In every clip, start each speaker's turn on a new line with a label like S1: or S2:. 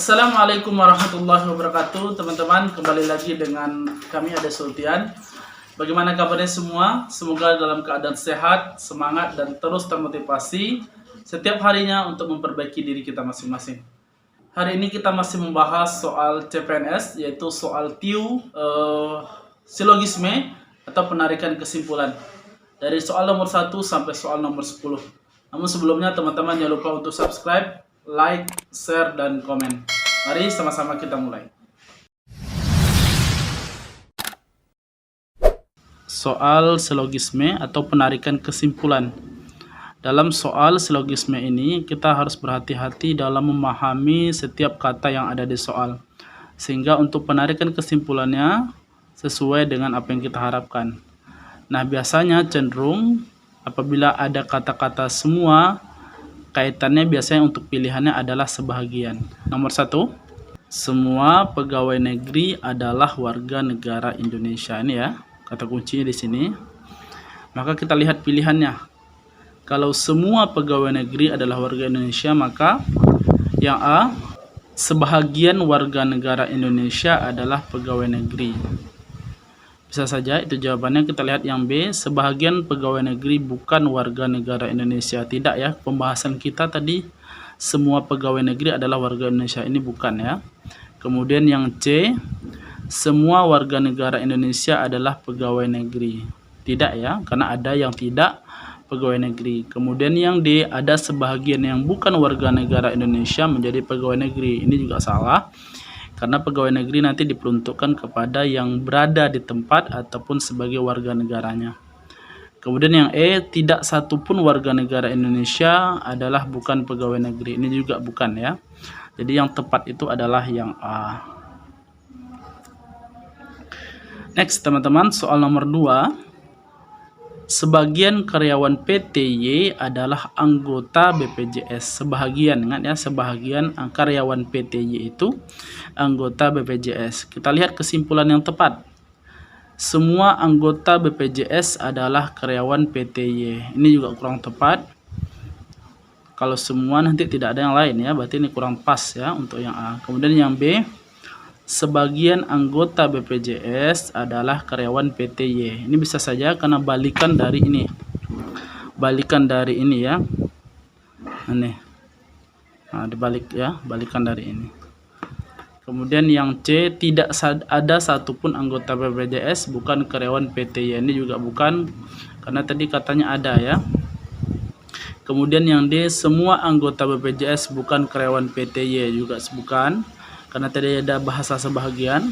S1: Assalamualaikum warahmatullahi wabarakatuh, teman-teman. Kembali lagi dengan kami Ade Sultian. Bagaimana kabarnya semua? Semoga dalam keadaan sehat, semangat, dan terus termotivasi setiap harinya untuk memperbaiki diri kita masing-masing. Hari ini kita masih membahas soal CPNS, yaitu soal TIU silogisme atau penarikan kesimpulan. Dari soal nomor 1 sampai soal nomor 10. Namun sebelumnya teman-teman jangan lupa untuk subscribe, like, share, dan komen. Mari sama-sama kita mulai. Soal silogisme atau penarikan kesimpulan. Dalam soal silogisme ini kita harus berhati-hati dalam memahami setiap kata yang ada di soal, sehingga untuk penarikan kesimpulannya sesuai dengan apa yang kita harapkan. Nah, biasanya cenderung apabila ada kata-kata semua, kaitannya biasanya untuk pilihannya adalah sebahagian. Nomor 1, semua pegawai negeri adalah warga negara Indonesia. Ini ya, kata kuncinya di sini. Maka kita lihat pilihannya. Kalau semua pegawai negeri adalah warga Indonesia, maka yang A, sebahagian warga negara Indonesia adalah pegawai negeri. Bisa saja itu jawabannya. Kita lihat yang B, sebahagian pegawai negeri bukan warga negara Indonesia. Tidak ya, pembahasan kita tadi semua pegawai negeri adalah warga Indonesia, ini bukan ya. Kemudian yang C, semua warga negara Indonesia adalah pegawai negeri. Tidak ya, karena ada yang tidak pegawai negeri. Kemudian yang D, ada sebahagian yang bukan warga negara Indonesia menjadi pegawai negeri. Ini juga salah. Karena pegawai negeri nanti diperuntukkan kepada yang berada di tempat ataupun sebagai warga negaranya. Kemudian yang E, tidak satupun warga negara Indonesia adalah bukan pegawai negeri. Ini juga bukan ya. Jadi yang tepat itu adalah yang A. Next teman-teman, soal nomor 2. Sebagian karyawan PTY adalah anggota BPJS. Sebahagian, ingat ya, sebahagian karyawan PTY itu anggota BPJS. Kita lihat kesimpulan yang tepat. Semua anggota BPJS adalah karyawan PTY. Ini juga kurang tepat. Kalau semua nanti tidak ada yang lain ya, berarti ini kurang pas ya untuk yang A. Kemudian yang B, sebagian anggota BPJS adalah karyawan PTY. Ini bisa saja karena balikan dari ini. Balikan dari ini ya. Ini. Nah, dibalik ya, balikan dari ini. Kemudian yang C, tidak ada satupun anggota BPJS bukan karyawan PTY. Ini juga bukan, karena tadi katanya ada ya. Kemudian yang D, semua anggota BPJS bukan karyawan PTY, juga bukan, karena tadi ada bahasa sebahagian.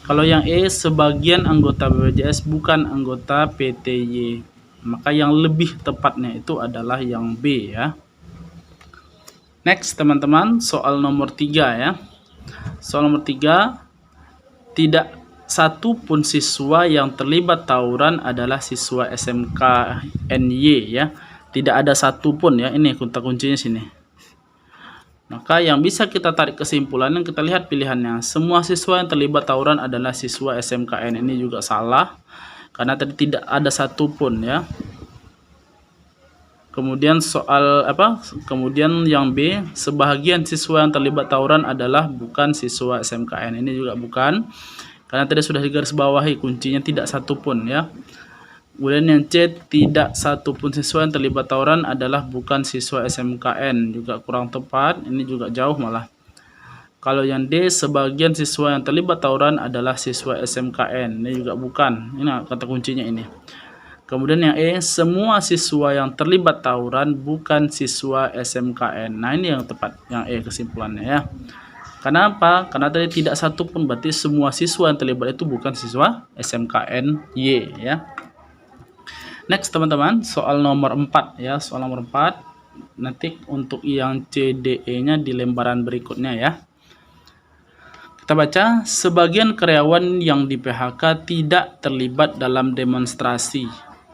S1: Kalau yang E, sebagian anggota BPJS bukan anggota PTY, maka yang lebih tepatnya itu adalah yang B ya. Next teman-teman, soal nomor 3 ya. Soal nomor 3, tidak satu pun siswa yang terlibat tawuran adalah siswa SMKNY ya. Tidak ada satu pun ya, ini kata kuncinya sini. Maka yang bisa kita tarik kesimpulannya, kita lihat pilihannya. Semua siswa yang terlibat tawuran adalah siswa SMKN. Ini juga salah, karena tadi tidak ada satu pun ya. Kemudian soal apa? Kemudian yang B, sebahagian siswa yang terlibat tawuran adalah bukan siswa SMKN. Ini juga bukan, karena tadi sudah digarisbawahi kuncinya tidak satu pun ya. Kemudian yang C, tidak satu pun siswa yang terlibat tawuran adalah bukan siswa SMKN, juga kurang tepat. Ini juga jauh malah. Kalau yang D, sebagian siswa yang terlibat tawuran adalah siswa SMKN. Ini juga bukan. Ini kata kuncinya ini. Kemudian yang E, semua siswa yang terlibat tawuran bukan siswa SMKN. Nah, ini yang tepat, yang E kesimpulannya ya. Kenapa? Karena tadi tidak satu pun, berarti semua siswa yang terlibat itu bukan siswa SMKN Y ya. Next teman-teman, soal nomor 4 ya. Soal nomor 4, nanti untuk yang CDE-nya di lembaran berikutnya ya. Kita baca, sebagian karyawan yang di PHK tidak terlibat dalam demonstrasi.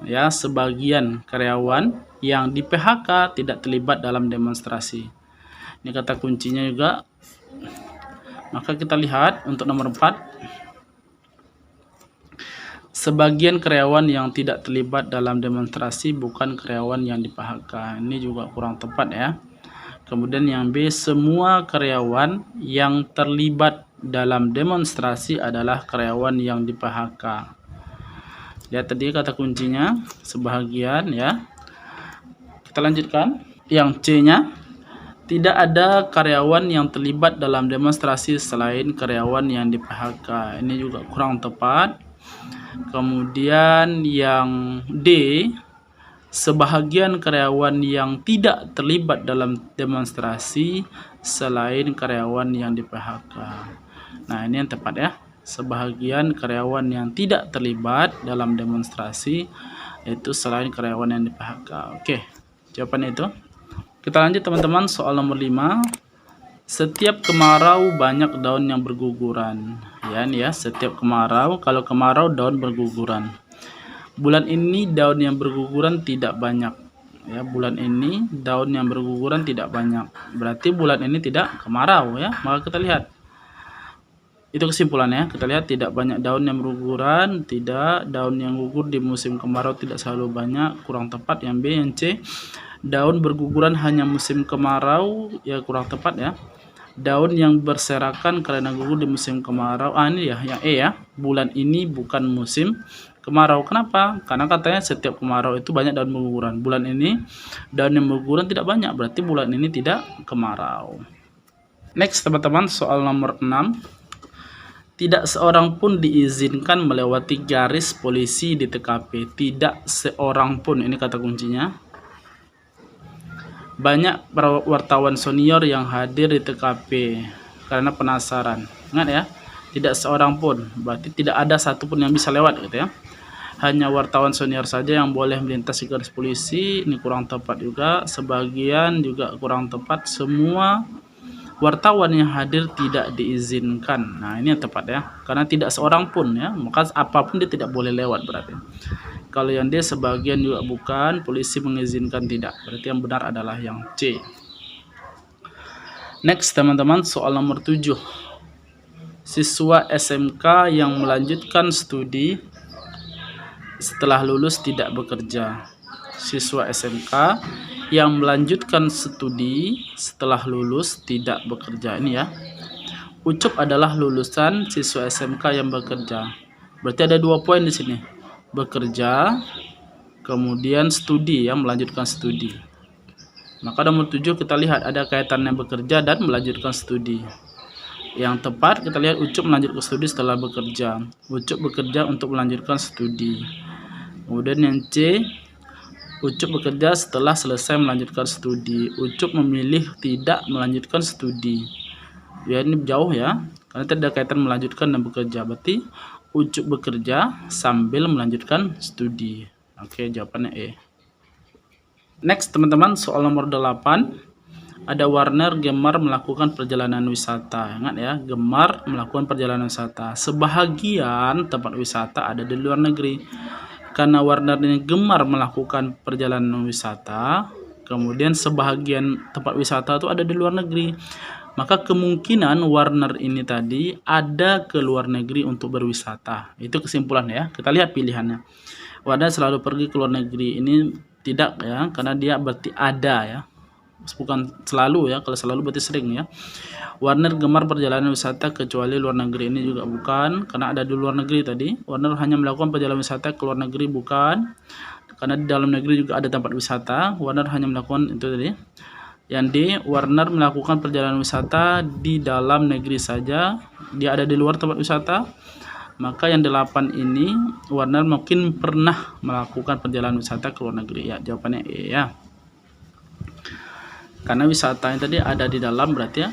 S1: Ya, sebagian karyawan yang di PHK tidak terlibat dalam demonstrasi. Ini kata kuncinya juga. Maka kita lihat untuk nomor 4. Sebagian karyawan yang tidak terlibat dalam demonstrasi bukan karyawan yang di PHK. Ini juga kurang tepat ya. Kemudian yang B, semua karyawan yang terlibat dalam demonstrasi adalah karyawan yang di PHK. Lihat tadi kata kuncinya, sebahagian ya. Kita lanjutkan. Yang C-nya, tidak ada karyawan yang terlibat dalam demonstrasi selain karyawan yang di PHK. Ini juga kurang tepat. Kemudian yang D, sebahagian karyawan yang tidak terlibat dalam demonstrasi selain karyawan yang di PHK. Nah, ini yang tepat ya. Sebahagian karyawan yang tidak terlibat dalam demonstrasi itu selain karyawan yang di PHK. Oke, jawabannya itu. Kita lanjut teman-teman, soal nomor 5. Setiap kemarau banyak daun yang berguguran. Ya, ini ya, setiap kemarau, kalau kemarau daun berguguran. Bulan ini daun yang berguguran tidak banyak. Ya, bulan ini daun yang berguguran tidak banyak. Berarti bulan ini tidak kemarau ya. Maka kita lihat. Itu kesimpulannya. Kita lihat tidak banyak daun yang berguguran, tidak daun yang gugur di musim kemarau tidak selalu banyak, kurang tepat. Yang B, yang C, daun berguguran hanya musim kemarau, ya kurang tepat ya. Daun yang berserakan karena gugur di musim kemarau. Ini ya, yang E ya. Bulan ini bukan musim kemarau. Kenapa? Karena katanya setiap kemarau itu banyak daun berguguran. Bulan ini daun yang berguguran tidak banyak, berarti bulan ini tidak kemarau. Next teman-teman, soal nomor 6. Tidak seorang pun diizinkan melewati garis polisi di TKP. Tidak seorang pun, ini kata kuncinya. Banyak wartawan senior yang hadir di TKP karena penasaran. Ingat ya, tidak seorang pun, berarti tidak ada satupun yang bisa lewat gitu ya. Hanya wartawan senior saja yang boleh melintasi garis polisi. Ini kurang tepat juga. Sebagian juga kurang tepat. Semua wartawan yang hadir tidak diizinkan. Nah, ini yang tepat ya. Karena tidak seorang pun ya, maka apapun dia tidak boleh lewat berarti. Kalau yang D, sebagian juga bukan, polisi mengizinkan tidak. Berarti yang benar adalah yang C. Next teman-teman, soal nomor 7. Siswa SMK yang melanjutkan studi setelah lulus tidak bekerja. Siswa SMK yang melanjutkan studi setelah lulus tidak bekerja. Ini ya. Ucup adalah lulusan siswa SMK yang bekerja. Berarti ada 2 poin di sini. Bekerja, kemudian studi ya, melanjutkan studi. Maka nomor 7 kita lihat ada kaitannya bekerja dan melanjutkan studi. Yang tepat kita lihat Ucup melanjutkan studi setelah bekerja. Ucup bekerja untuk melanjutkan studi. Kemudian yang C, Ucup bekerja setelah selesai melanjutkan studi. Ucup memilih tidak melanjutkan studi. Ya, ini jauh ya, karena tidak ada kaitan melanjutkan dan bekerja. Berarti Ucup bekerja sambil melanjutkan studi. Oke, jawabannya E. Next teman-teman, soal nomor 8. Ada Warner gemar melakukan perjalanan wisata. Ingat ya, gemar melakukan perjalanan wisata. Sebahagian tempat wisata ada di luar negeri. Karena Warner ini gemar melakukan perjalanan wisata, kemudian sebahagian tempat wisata itu ada di luar negeri. Maka kemungkinan Warner ini tadi ada ke luar negeri untuk berwisata. Itu kesimpulan ya. Kita lihat pilihannya. Warner selalu pergi ke luar negeri. Ini tidak ya, karena dia berarti ada ya. Bukan selalu ya, kalau selalu berarti sering ya. Warner gemar perjalanan wisata kecuali luar negeri. Ini juga bukan, karena ada di luar negeri tadi. Warner hanya melakukan perjalanan wisata ke luar negeri, bukan. Karena di dalam negeri juga ada tempat wisata. Warner hanya melakukan itu tadi. Yang D, Warner melakukan perjalanan wisata di dalam negeri saja. Dia ada di luar tempat wisata. Maka yang 8 ini Warner mungkin pernah melakukan perjalanan wisata ke luar negeri. Ya, jawabannya E ya. Karena wisatanya tadi ada di dalam, berarti ya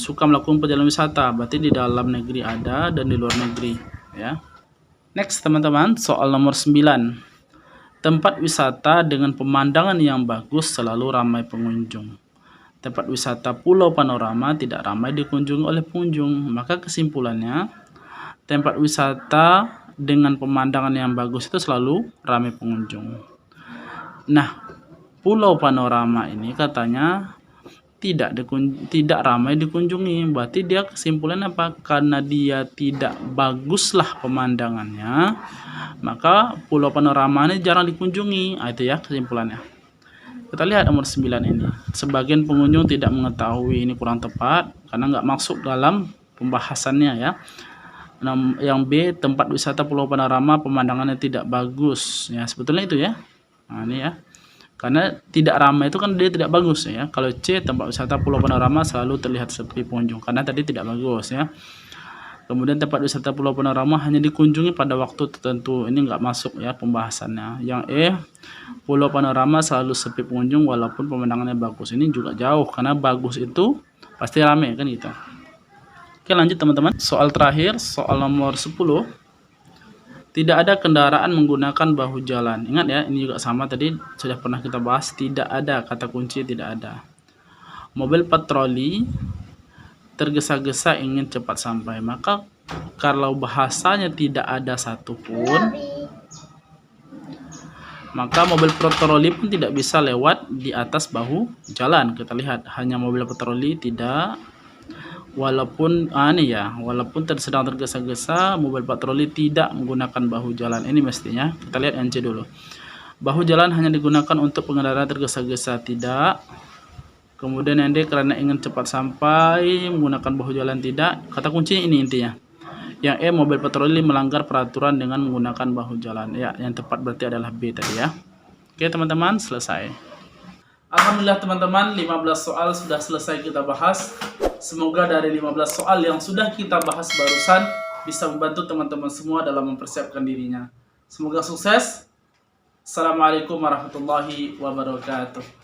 S1: suka melakukan perjalanan wisata, berarti di dalam negeri ada dan di luar negeri ya. Next teman-teman, soal nomor 9. Tempat wisata dengan pemandangan yang bagus selalu ramai pengunjung. Tempat wisata Pulau Panorama tidak ramai dikunjungi oleh pengunjung. Maka kesimpulannya, tempat wisata dengan pemandangan yang bagus itu selalu ramai pengunjung. Nah, Pulau Panorama ini katanya tidak ramai dikunjungi. Berarti dia kesimpulan apa? Karena dia tidak baguslah pemandangannya, maka Pulau Panorama ini jarang dikunjungi. Itu ya kesimpulannya. Kita lihat nomor 9 ini. Sebagian pengunjung tidak mengetahui, ini kurang tepat karena nggak masuk dalam pembahasannya ya. Yang B, tempat wisata Pulau Panorama pemandangannya tidak bagus. Ya, sebetulnya itu ya. Nah, ini ya. Karena tidak ramai itu kan dia tidak bagus ya. Kalau C, tempat wisata Pulau Panorama selalu terlihat sepi pengunjung karena tadi tidak bagus ya. Kemudian tempat wisata Pulau Panorama hanya dikunjungi pada waktu tertentu. Ini nggak masuk ya pembahasannya. Yang E, Pulau Panorama selalu sepi pengunjung walaupun pemandangannya bagus. Ini juga jauh karena bagus itu pasti ramai kan gitu. Oke, lanjut teman-teman. Soal terakhir, soal nomor 10. Tidak ada kendaraan menggunakan bahu jalan. Ingat ya, ini juga sama tadi sudah pernah kita bahas. Tidak ada, kata kunci tidak ada. Mobil patroli tergesa-gesa ingin cepat sampai. Maka kalau bahasanya tidak ada satupun, maka mobil patroli pun tidak bisa lewat di atas bahu jalan. Kita lihat, hanya mobil patroli tidak. Walaupun walaupun sedang tergesa-gesa, mobil patroli tidak menggunakan bahu jalan. Ini mestinya kita lihat yang C dulu. Bahu jalan hanya digunakan untuk pengendara tergesa-gesa, tidak. Kemudian yang D, karena ingin cepat sampai menggunakan bahu jalan, tidak. Kata kuncinya ini intinya. Yang E, mobil patroli melanggar peraturan dengan menggunakan bahu jalan. Ya, yang tepat berarti adalah B tadi ya. Oke teman-teman, selesai. Alhamdulillah teman-teman, 15 soal sudah selesai kita bahas. Semoga dari 15 soal yang sudah kita bahas barusan bisa membantu teman-teman semua dalam mempersiapkan dirinya. Semoga sukses. Assalamualaikum warahmatullahi wabarakatuh.